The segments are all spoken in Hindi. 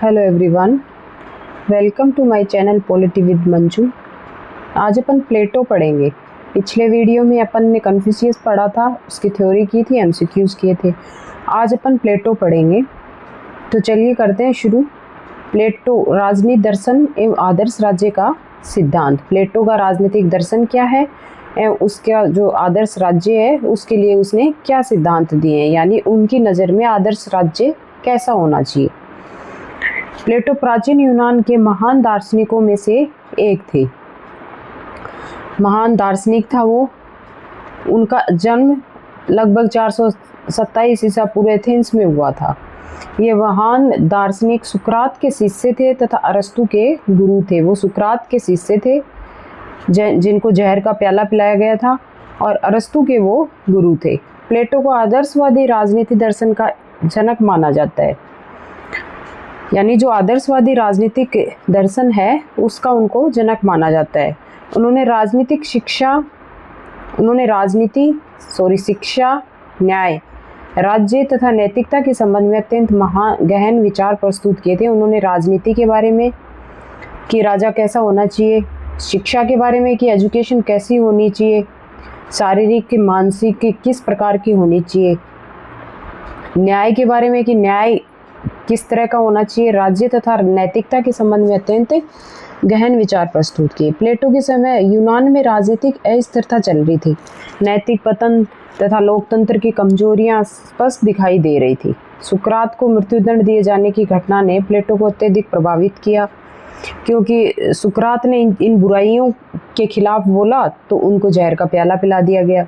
Hello everyone, welcome to my channel polity with Manju. आज अपन प्लेटो पढ़ेंगे। पिछले वीडियो में अपन ने कन्फ्यूशियस पढ़ा था, उसकी थ्योरी की थी, एमसीक्यूज किए थे। आज अपन प्लेटो पढ़ेंगे, तो चलिए करते हैं शुरू। प्लेटो, राजनीति दर्शन एवं आदर्श राज्य का सिद्धांत। प्लेटो का राजनीतिक दर्शन क्या है एवं उसका जो आदर्श राज्य है उसके लिए उसने क्या सिद्धांत दिए हैं, यानी उनकी नज़र में आदर्श राज्य कैसा होना चाहिए। प्लेटो प्राचीन यूनान के महान दार्शनिकों में से एक थे। महान दार्शनिक था वो। उनका जन्म लगभग 427 ईसा पूर्व एथेंस में हुआ था। ये महान दार्शनिक सुकरात के शिष्य थे तथा अरस्तु के गुरु थे। वो सुकरात के शिष्य थे जिनको जहर का प्याला पिलाया गया था, और अरस्तु के वो गुरु थे। प्लेटो को आदर्शवादी राजनीति दर्शन का जनक माना जाता है, यानी जो आदर्शवादी राजनीतिक दर्शन है उसका उनको जनक माना जाता है। उन्होंने शिक्षा, न्याय, राज्य तथा नैतिकता के संबंध में अत्यंत गहन विचार प्रस्तुत किए थे। उन्होंने राजनीति के बारे में कि राजा कैसा होना चाहिए, शिक्षा के बारे में कि एजुकेशन कैसी होनी चाहिए, शारीरिक कि मानसिक कि किस प्रकार की होनी चाहिए, न्याय के बारे में कि न्याय किस तरह का होना चाहिए, राज्य तथा नैतिकता के संबंध में अत्यंत गहन विचार प्रस्तुत किए। प्लेटो के समय यूनान में राजनीतिक अस्थिरता चल रही थी। नैतिक पतन तथा लोकतंत्र की कमजोरियां स्पष्ट दिखाई दे रही थी। सुकरात को मृत्युदंड दिए जाने की घटना ने प्लेटो को अत्यधिक प्रभावित किया, क्योंकि सुकरात ने इन बुराइयों के खिलाफ बोला तो उनको जहर का प्याला पिला दिया गया।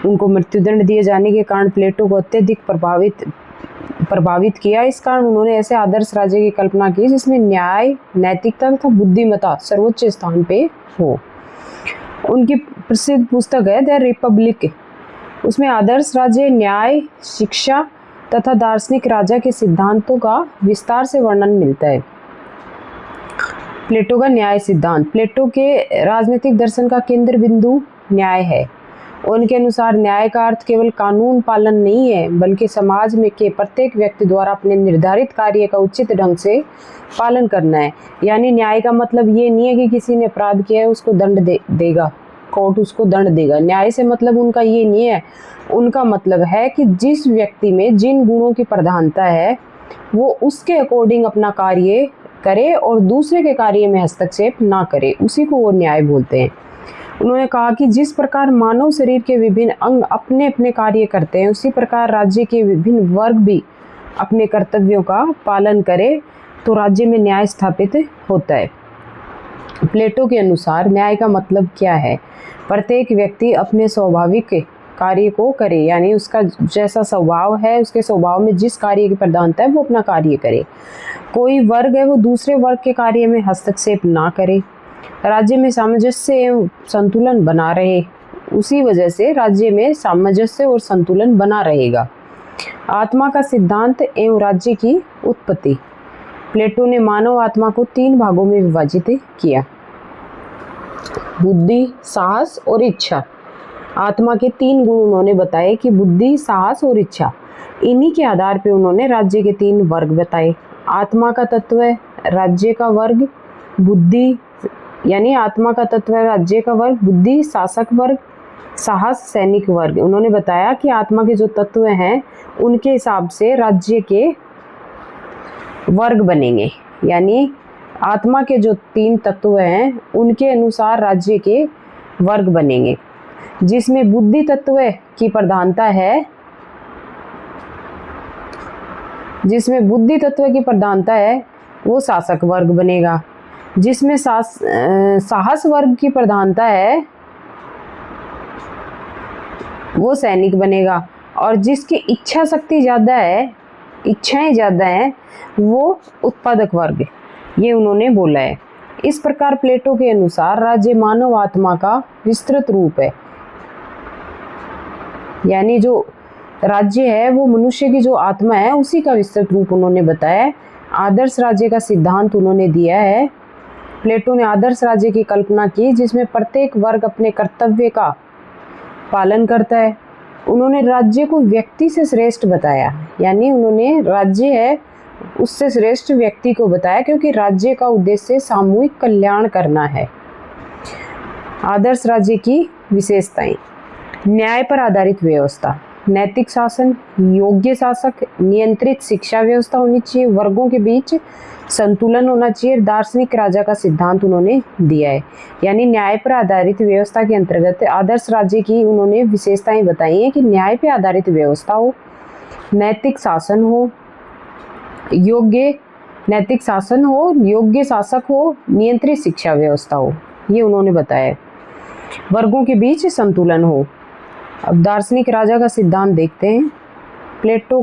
उनको मृत्युदंड दिए जाने के कारण प्लेटो को अत्यधिक प्रभावित किया। इस कारण उन्होंने ऐसे आदर्श राज्य की कल्पना की जिसमें न्याय, नैतिकता तथा बुद्धिमत्ता सर्वोच्च स्थान पे हो। उनकी प्रसिद्ध पुस्तक है द रिपब्लिक। उसमें आदर्श राज्य, न्याय, शिक्षा तथा दार्शनिक राजा के सिद्धांतों का विस्तार से वर्णन मिलता है। प्लेटो का न्याय सिद्धांत। प्लेटो के राजनीतिक दर्शन का केंद्र बिंदु न्याय है। उनके अनुसार न्याय का अर्थ केवल कानून पालन नहीं है, बल्कि समाज में के प्रत्येक व्यक्ति द्वारा अपने निर्धारित कार्य का उचित ढंग से पालन करना है। यानी न्याय का मतलब ये नहीं है कि किसी ने अपराध किया है उसको दंड देगा, कोर्ट उसको दंड देगा। न्याय से मतलब उनका ये नहीं है। उनका मतलब है कि जिस व्यक्ति में जिन गुणों की प्रधानता है वो उसके अकॉर्डिंग अपना कार्य करे और दूसरे के कार्य में हस्तक्षेप ना करे, उसी को वो न्याय बोलते हैं। उन्होंने कहा कि जिस प्रकार मानव शरीर के विभिन्न अंग अपने अपने कार्य करते हैं, उसी प्रकार राज्य के विभिन्न वर्ग भी अपने कर्तव्यों का पालन करें तो राज्य में न्याय स्थापित होता है। प्लेटो के अनुसार न्याय का मतलब क्या है? प्रत्येक व्यक्ति अपने स्वाभाविक कार्य को करे, यानी उसका जैसा स्वभाव है, उसके स्वभाव में जिस कार्य की प्रधानता है वो अपना कार्य करे। कोई वर्ग है वो दूसरे वर्ग के कार्य में हस्तक्षेप ना करे। राज्य में सामंजस्य एवं संतुलन बना रहे, उसी वजह से राज्य में सामंजस्य और संतुलन बना रहेगा। आत्मा का सिद्धांत एवं राज्य की उत्पत्ति। प्लेटो ने मानव आत्मा को 3 भागों में विभाजित किया: बुद्धि, साहस और इच्छा। आत्मा के 3 गुण उन्होंने बताए कि बुद्धि, साहस और इच्छा। इन्हीं के आधार पर उन्होंने राज्य के 3 वर्ग बताए: आत्मा का तत्व, राज्य का वर्ग, बुद्धि, यानी आत्मा का तत्व राज्य का वर्ग, बुद्धि शासक वर्ग, साहस सैनिक वर्ग। उन्होंने बताया कि आत्मा के जो तत्व हैं उनके हिसाब से राज्य के वर्ग बनेंगे, यानी आत्मा के जो 3 तत्व हैं उनके अनुसार राज्य के वर्ग बनेंगे। जिसमें बुद्धि तत्व की प्रधानता है, वो शासक वर्ग बनेगा। जिसमें साहस वर्ग की प्रधानता है वो सैनिक बनेगा, और जिसकी इच्छा शक्ति ज़्यादा है, इच्छाएं ज़्यादा हैं, वो उत्पादक वर्ग। ये उन्होंने बोला है। इस प्रकार प्लेटो के अनुसार राज्य मानव आत्मा का विस्तृत रूप है, यानी जो राज्य है वो मनुष्य की जो आत्मा है उसी का विस्तृत रूप उन्होंने बताया। आदर्श राज्य का सिद्धांत उन्होंने दिया है। प्लेटो ने आदर्श राज्य की कल्पना की जिसमें प्रत्येक वर्ग अपने कर्तव्य का पालन करता है। उन्होंने राज्य को व्यक्ति से श्रेष्ठ बताया, यानी उन्होंने राज्य है उससे श्रेष्ठ व्यक्ति को बताया, क्योंकि राज्य का उद्देश्य सामूहिक कल्याण करना है। आदर्श राज्य की विशेषताएं। न्याय पर आधारित व्यवस्था, नैतिक शासन, योग्य शासक, नियंत्रित शिक्षा व्यवस्था होनी चाहिए, वर्गों के बीच संतुलन होना चाहिए, दार्शनिक राजा का सिद्धांत उन्होंने दिया है। यानी न्याय पर आधारित व्यवस्था के अंतर्गत आदर्श राज्य की उन्होंने विशेषताएं बताई हैं कि न्याय पर आधारित व्यवस्था हो, नैतिक शासन हो, नैतिक शासन हो, योग्य शासक हो, नियंत्रित शिक्षा व्यवस्था हो, ये उन्होंने बताया। वर्गों के बीच संतुलन हो। अब दार्शनिक राजा का सिद्धांत देखते हैं। प्लेटो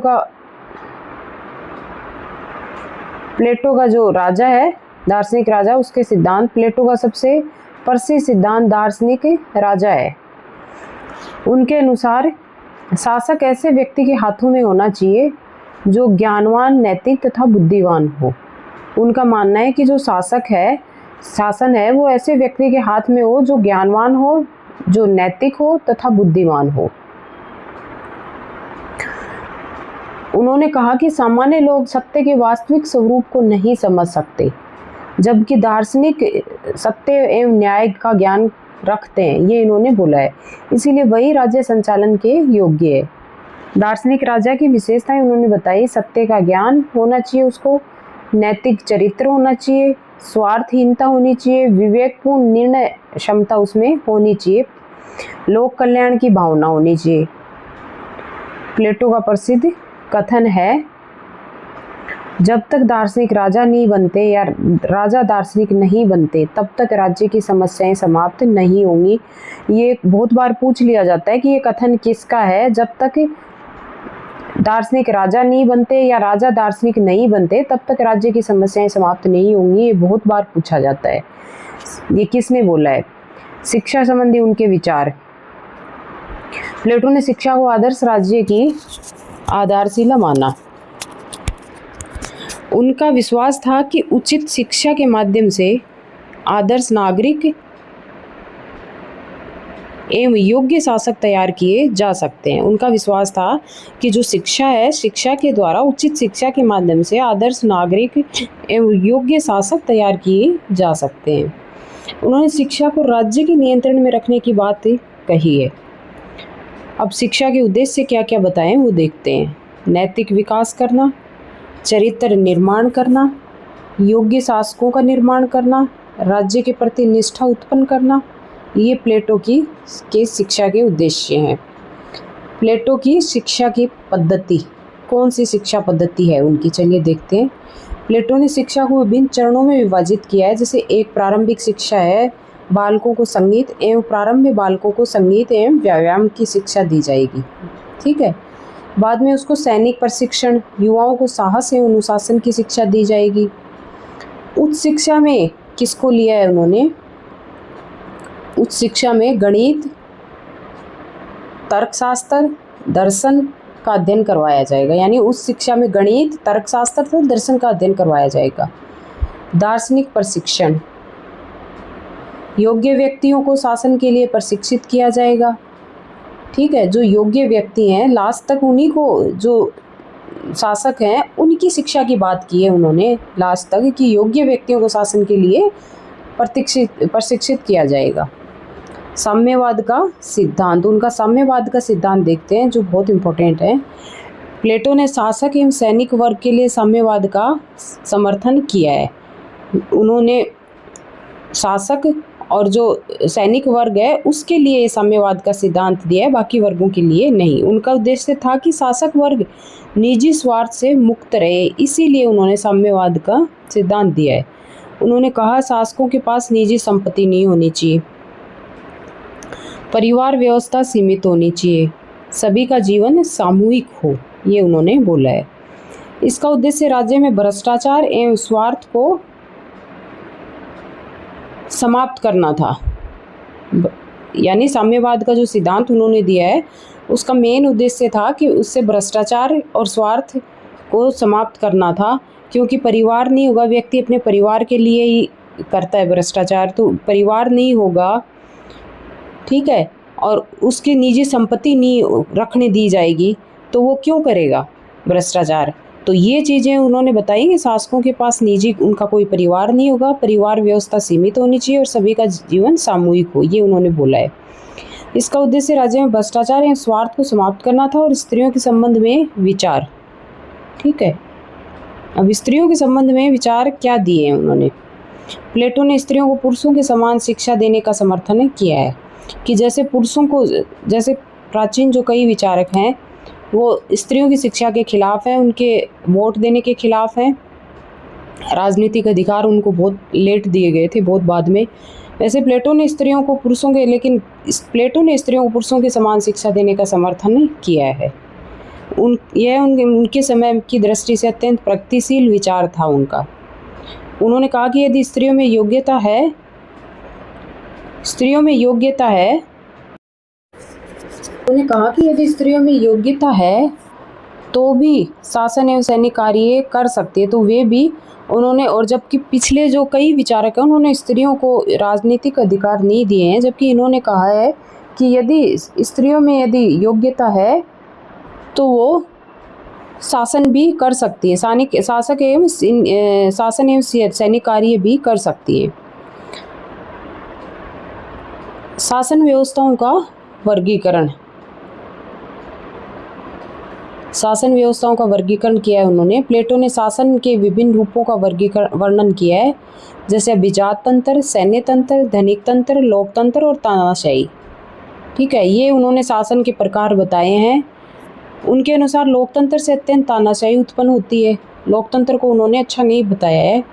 का जो राजा है, दार्शनिक राजा, उसके सिद्धांत, प्लेटो का सबसे प्रसिद्ध सिद्धांत दार्शनिक राजा है। उनके अनुसार शासक ऐसे व्यक्ति के हाथों में होना चाहिए जो ज्ञानवान, नैतिक तथा बुद्धिमान हो। उनका मानना है कि जो शासन है वो ऐसे व्यक्ति के हाथ में हो जो ज्ञानवान हो, जो नैतिक हो तथा बुद्धिमान हो। उन्होंने कहा कि सामान्य लोग सत्य के वास्तविक स्वरूप को नहीं समझ सकते, जबकि दार्शनिक सत्य एवं न्याय का ज्ञान रखते हैं, ये इन्होंने बोला है। इसीलिए वही राज्य संचालन के योग्य है। दार्शनिक राजा की विशेषताएं उन्होंने बताई। सत्य का ज्ञान होना चाहिए उसको, नैतिक चरित्र होना चाहिए, स्वार्थहीनता होनी चाहिए, विवेकपूर्ण निर्णय क्षमता उसमें होनी चाहिए, लोक कल्याण की भावना होनी चाहिए। प्लेटो का प्रसिद्ध कथन है, जब तक दार्शनिक राजा नहीं बनते या राजा दार्शनिक नहीं बनते तब तक राज्य की समस्याएं समाप्त नहीं होंगी। ये बहुत बार पूछ लिया जाता है कि ये कथन किसका है। जब तक दार्शनिक राजा नहीं बनते या राजा दार्शनिक नहीं बनते तब तक राज्य की समस्याएं समाप्त नहीं होंगी, ये बहुत बार पूछा जाता है। ये किसने बोला है? शिक्षा संबंधी उनके विचार। प्लेटो ने शिक्षा को आदर्श राज्य की आधारशिला माना। उनका विश्वास था कि उचित शिक्षा के माध्यम से आदर्श नागरिक एवं योग्य शासक तैयार किए जा सकते हैं। उनका विश्वास था कि जो शिक्षा है, शिक्षा के द्वारा, उचित शिक्षा के माध्यम से आदर्श नागरिक एवं योग्य शासक तैयार किए जा सकते हैं। उन्होंने शिक्षा को राज्य के नियंत्रण में रखने की बात कही है। अब शिक्षा के उद्देश्य क्या क्या बताएं वो देखते हैं। नैतिक विकास करना, चरित्र निर्माण करना, योग्य शासकों का निर्माण करना, राज्य के प्रति निष्ठा उत्पन्न करना, ये प्लेटो के शिक्षा के उद्देश्य हैं। प्लेटो की शिक्षा की पद्धति, कौन सी शिक्षा पद्धति है उनकी, चलिए देखते हैं। प्लेटो ने शिक्षा को विभिन्न चरणों में विभाजित किया है। जैसे एक प्रारंभिक शिक्षा है, बालकों को संगीत एवं प्रारंभ में बालकों को संगीत एवं व्यायाम की शिक्षा दी जाएगी, ठीक है। बाद में उसको सैनिक प्रशिक्षण, युवाओं को साहस एवं अनुशासन की शिक्षा दी जाएगी। उच्च शिक्षा में किसको लिया है उन्होंने? उच्च शिक्षा में गणित, तर्कशास्त्र, दर्शन का अध्ययन करवाया जाएगा। यानी उच्च शिक्षा में गणित, तर्कशास्त्र तथा दर्शन का अध्ययन करवाया जाएगा। दार्शनिक प्रशिक्षण, योग्य व्यक्तियों को शासन के लिए प्रशिक्षित किया जाएगा, ठीक है। जो योग्य व्यक्ति हैं, लास्ट तक उन्हीं को, जो शासक हैं, उनकी शिक्षा की बात की है उन्होंने लास्ट तक, कि योग्य व्यक्तियों को शासन के लिए प्रशिक्षित किया जाएगा। साम्यवाद का सिद्धांत, उनका साम्यवाद का सिद्धांत देखते हैं जो बहुत इम्पोर्टेंट है। प्लेटो ने शासक एवं सैनिक वर्ग के लिए साम्यवाद का समर्थन किया है। उन्होंने शासक और जो सैनिक वर्ग है उसके लिए साम्यवाद का सिद्धांत दिया है, बाकी वर्गों के लिए नहीं। उनका उद्देश्य था कि शासक वर्ग निजी स्वार्थ से मुक्त रहे, इसीलिए उन्होंने साम्यवाद का सिद्धांत दिया है। उन्होंने कहा शासकों के पास निजी संपत्ति नहीं होनी चाहिए, परिवार व्यवस्था सीमित होनी चाहिए, सभी का जीवन सामूहिक हो, ये उन्होंने बोला है। इसका उद्देश्य राज्य में भ्रष्टाचार एवं स्वार्थ को समाप्त करना था। यानी साम्यवाद का जो सिद्धांत उन्होंने दिया है उसका मेन उद्देश्य था कि उससे भ्रष्टाचार और स्वार्थ को समाप्त करना था, क्योंकि परिवार नहीं होगा, व्यक्ति अपने परिवार के लिए ही करता है भ्रष्टाचार, तो परिवार नहीं होगा, ठीक है, और उसकी निजी संपत्ति नहीं रखने दी जाएगी, तो वो क्यों करेगा भ्रष्टाचार? तो ये चीज़ें उन्होंने बताई कि शासकों के पास निजी उनका कोई परिवार नहीं होगा, परिवार व्यवस्था सीमित होनी चाहिए और सभी का जीवन सामूहिक हो, ये उन्होंने बोला है। इसका उद्देश्य राज्य में भ्रष्टाचार एवं स्वार्थ को समाप्त करना था और स्त्रियों के संबंध में विचार, ठीक है। अब स्त्रियों के संबंध में विचार क्या दिए हैं उन्होंने? प्लेटो ने स्त्रियों को पुरुषों के समान शिक्षा देने का समर्थन किया है कि जैसे पुरुषों को, जैसे प्राचीन जो कई विचारक हैं वो स्त्रियों की शिक्षा के खिलाफ हैं, उनके वोट देने के खिलाफ हैं, राजनीतिक अधिकार उनको बहुत लेट दिए गए थे, बहुत बाद में। वैसे प्लेटो ने स्त्रियों को पुरुषों के समान शिक्षा देने का समर्थन किया है। उनके समय की दृष्टि से अत्यंत प्रगतिशील विचार था उनका। उन्होंने कहा कि यदि स्त्रियों में योग्यता है तो भी शासन एवं सैनिक कार्य कर सकती है, तो वे भी उन्होंने, और जबकि पिछले जो कई विचारक हैं उन्होंने स्त्रियों को राजनीतिक अधिकार नहीं दिए हैं, जबकि इन्होंने कहा है कि यदि स्त्रियों में यदि योग्यता है तो वो शासन भी कर सकती है, शासन एवं सैनिक कार्य भी कर सकती है। शासन व्यवस्थाओं का वर्गीकरण किया है उन्होंने। प्लेटो ने शासन के विभिन्न रूपों का वर्णन किया है, जैसे अभिजात तंत्र, सैन्य तंत्र, धनिक तंत्र, लोकतंत्र और तानाशाही, ठीक है। ये उन्होंने शासन के प्रकार बताए हैं। उनके अनुसार लोकतंत्र से अत्यंत तानाशाही उत्पन्न होती है। लोकतंत्र को उन्होंने अच्छा नहीं बताया है।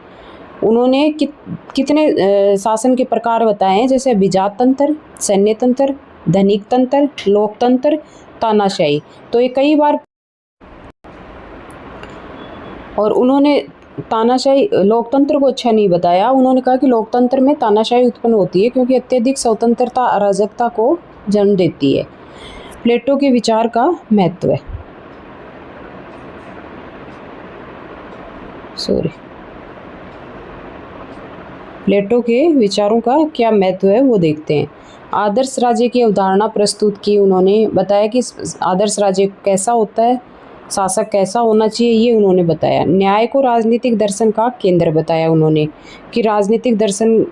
उन्होंने कितने शासन के प्रकार बताए हैं, जैसे अभिजात तंत्र, सैन्य तंत्र, धनिक तंत्र, लोकतंत्र, तानाशाही। तो ये कई बार, और उन्होंने लोकतंत्र को अच्छा नहीं बताया। उन्होंने कहा कि लोकतंत्र में तानाशाही उत्पन्न होती है क्योंकि अत्यधिक स्वतंत्रता अराजकता को जन्म देती है। प्लेटो के विचार का महत्व है, प्लेटो के विचारों का क्या महत्व है वो देखते हैं। आदर्श राज्य की अवधारणा प्रस्तुत की उन्होंने, बताया कि आदर्श राज्य कैसा होता है, शासक कैसा होना चाहिए, ये उन्होंने बताया। न्याय को राजनीतिक दर्शन का केंद्र बताया उन्होंने कि राजनीतिक दर्शन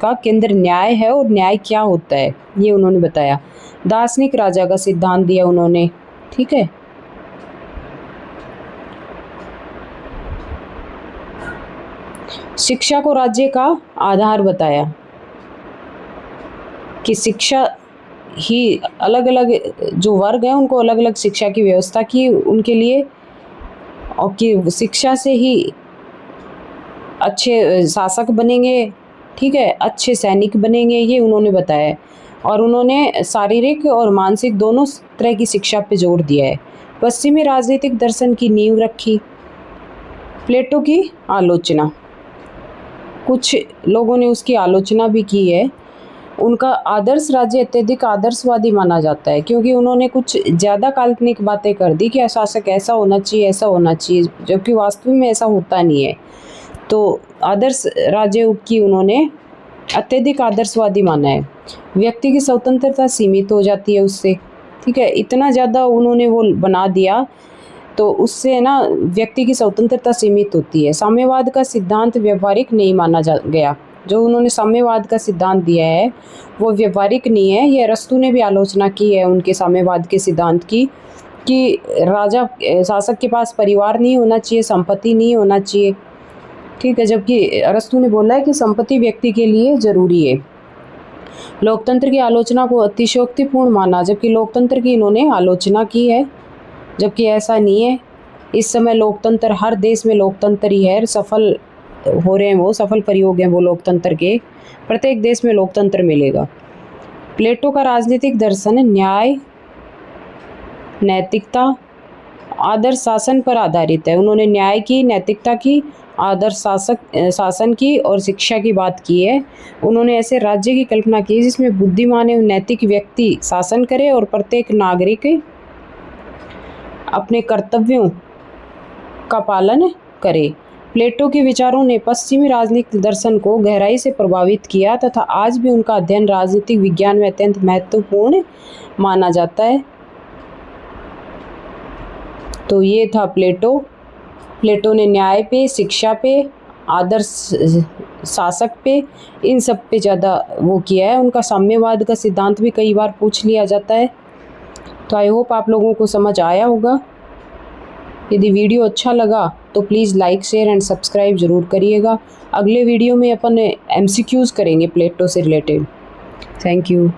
का केंद्र न्याय है और न्याय क्या होता है ये उन्होंने बताया। दार्शनिक राजा का सिद्धांत दिया उन्होंने, ठीक है। शिक्षा को राज्य का आधार बताया कि शिक्षा ही अलग अलग जो वर्ग हैं उनको अलग अलग शिक्षा की व्यवस्था की उनके लिए, और कि शिक्षा से ही अच्छे शासक बनेंगे, ठीक है, अच्छे सैनिक बनेंगे, ये उन्होंने बताया। और उन्होंने शारीरिक और मानसिक दोनों तरह की शिक्षा पे जोर दिया है। पश्चिमी राजनीतिक दर्शन की नींव रखी। प्लेटो की आलोचना, कुछ लोगों ने उसकी आलोचना भी की है। उनका आदर्श राज्य अत्यधिक आदर्शवादी माना जाता है क्योंकि उन्होंने कुछ ज़्यादा काल्पनिक बातें कर दी कि शासक ऐसा होना चाहिए, जबकि वास्तव में ऐसा होता नहीं है। तो आदर्श राज्य की उन्होंने अत्यधिक आदर्शवादी माना है। व्यक्ति की स्वतंत्रता सीमित हो जाती है उससे, ठीक है, इतना ज़्यादा उन्होंने वो बना दिया तो उससे ना व्यक्ति की स्वतंत्रता सीमित होती है। साम्यवाद का सिद्धांत व्यवहारिक नहीं माना गया। जो उन्होंने साम्यवाद का सिद्धांत दिया है वो व्यवहारिक नहीं है। ये अरस्तू ने भी आलोचना की है उनके साम्यवाद के सिद्धांत की, कि शासक के पास परिवार नहीं होना चाहिए, संपत्ति नहीं होना चाहिए, ठीक है, जबकि अरस्तू ने बोला है कि संपत्ति व्यक्ति के लिए जरूरी है। लोकतंत्र की आलोचना को अतिशयोक्तिपूर्ण माना, जबकि लोकतंत्र की इन्होंने आलोचना की है, जबकि ऐसा नहीं है। इस समय लोकतंत्र, हर देश में लोकतंत्र ही है, सफल हो रहे हैं वो, सफल प्रयोग हैं वो लोकतंत्र के, प्रत्येक देश में लोकतंत्र मिलेगा। प्लेटो का राजनीतिक दर्शन न्याय, नैतिकता, आदर्श शासन पर आधारित है। उन्होंने न्याय की, नैतिकता की, आदर्श शासन की और शिक्षा की बात की है। उन्होंने ऐसे राज्य की कल्पना की जिसमें बुद्धिमान एवं नैतिक व्यक्ति शासन करे और प्रत्येक नागरिक अपने कर्तव्यों का पालन करे। प्लेटो के विचारों ने पश्चिमी राजनीतिक दर्शन को गहराई से प्रभावित किया तथा आज भी उनका अध्ययन राजनीतिक विज्ञान में अत्यंत महत्वपूर्ण माना जाता है। तो ये था प्लेटो। प्लेटो ने न्याय पे, शिक्षा पे, आदर्श शासक पे, इन सब पे ज़्यादा वो किया है। उनका साम्यवाद का सिद्धांत भी कई बार पूछ लिया जाता है। तो आई होप आप लोगों को समझ आया होगा। यदि वीडियो अच्छा लगा तो please like, share and subscribe ज़रूर करिएगा। अगले वीडियो में अपन MCQs करेंगे प्लेटो से रिलेटेड। Thank you.